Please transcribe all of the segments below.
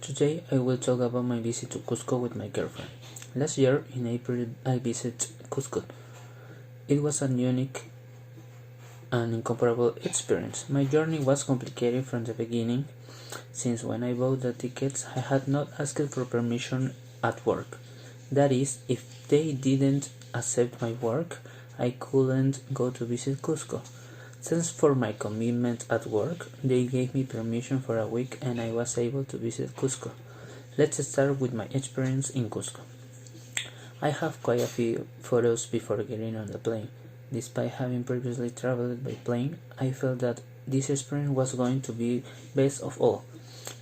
Today I will talk about my visit to Cusco with my girlfriend. Last year in April I visited Cusco. It was a unique and incomparable experience. My journey was complicated from the beginning, since when I bought the tickets I had not asked for permission at work. That is, if they didn't accept my work, I couldn't go to visit Cusco. Since for my commitment at work, they gave me permission for a week and I was able to visit Cusco. Let's start with my experience in Cusco. I have quite a few photos before getting on the plane. Despite having previously traveled by plane, I felt that this experience was going to be best of all,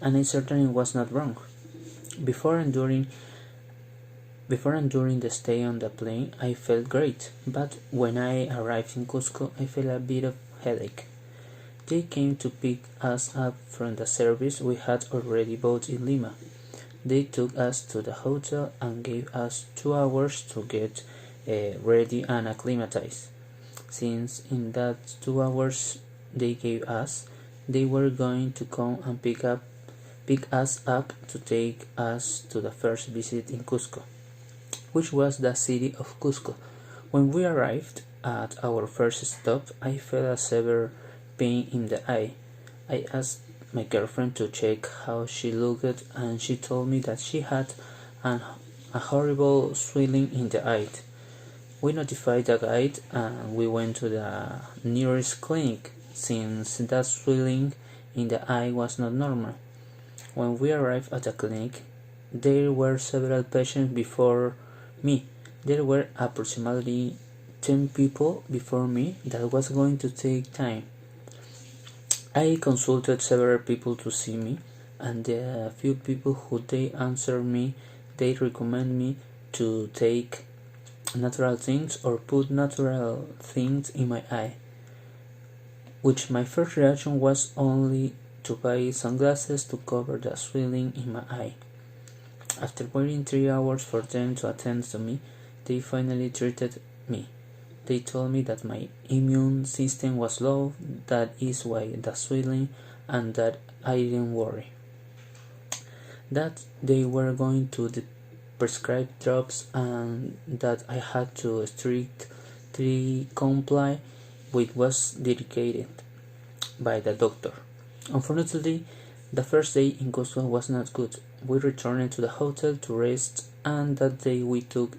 and I certainly was not wrong. Before and during the stay on the plane, I felt great, but when I arrived in Cusco, I felt a bit of headache. They came to pick us up from the service we had already bought in Lima. They took us to the hotel and gave us 2 hours to get ready and acclimatize. Since in that 2 hours they gave us, they were going to come and pick us up to take us to the first visit in Cusco, which was the city of Cusco. When we arrived at our first stop, I felt a severe pain in the eye. I asked my girlfriend to check how she looked, and she told me that she had a horrible swelling in the eye. We notified the guide and we went to the nearest clinic, since that swelling in the eye was not normal. When we arrived at the clinic, there were several patients before me. There were approximately 10 people before me. That was going to take time. I consulted several people to see me, and the few people who they answered me, they recommend me to take natural things or put natural things in my eye, which my first reaction was only to buy sunglasses to cover the swelling in my eye. After waiting 3 hours for them to attend to me, they finally treated me. They told me that my immune system was low, that is why the swelling, and that I didn't worry. That they were going to prescribe drops and that I had to strictly comply with was dedicated by the doctor. Unfortunately, the first day in Cusco was not good. We returned to the hotel to rest, and that day we took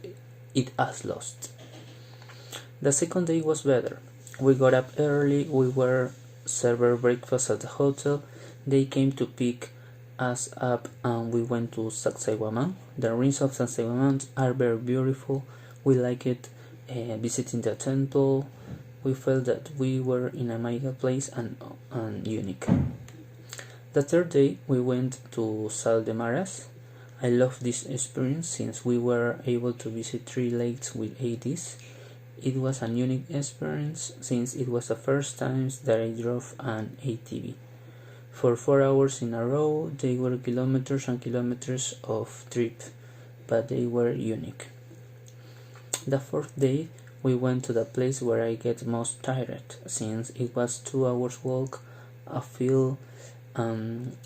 it as lost. The second day was better. We got up early, we were served breakfast at the hotel, they came to pick us up and we went to Sacsayhuaman. The ruins of Sacsayhuaman are very beautiful. We liked visiting the temple. We felt that we were in a magical place and unique. The third day we went to Sal de Maras. I loved this experience since we were able to visit 3 lakes with ATs. It was a unique experience since it was the first time that I drove an ATV. For 4 hours in a row, they were kilometers and kilometers of trip, but they were unique. The fourth day, we went to the place where I get most tired, since it was 2 hours walk, a field, an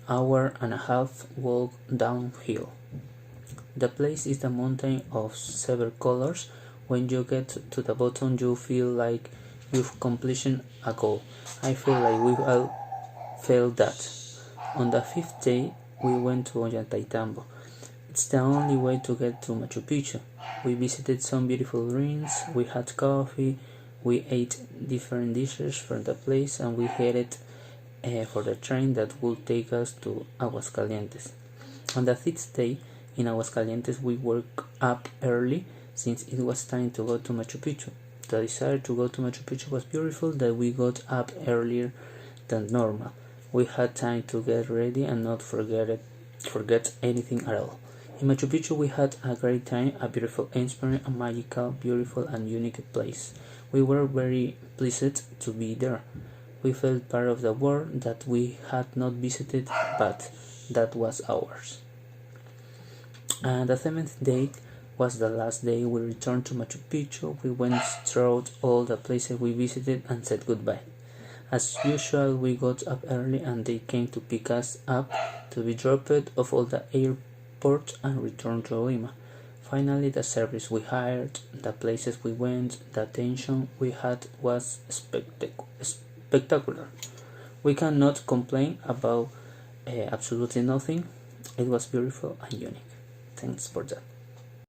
hour and a half walk downhill. The place is the mountain of several colors. When you get to the bottom, you feel like you've completed a goal. I feel like we all felt that. On the 5th day, we went to Ollantaytambo. It's the only way to get to Machu Picchu. We visited some beautiful ruins, we had coffee, we ate different dishes from the place, and we headed for the train that would take us to Aguascalientes. On the 5th day, in Aguascalientes, we woke up early since it was time to go to Machu Picchu. The desire to go to Machu Picchu was beautiful that we got up earlier than normal. We had time to get ready and not forget anything at all. In Machu Picchu we had a great time, a beautiful experience, a magical, beautiful and unique place. We were very pleased to be there. We felt part of the world that we had not visited, but that was ours. And the 7th day was the last day. We returned to Machu Picchu. We went through all the places we visited and said goodbye. As usual, we got up early and they came to pick us up to be dropped off at the airport and returned to Lima. Finally, the service we hired, the places we went, the attention we had was spectacular. We cannot complain about absolutely nothing. It was beautiful and unique. Thanks for that.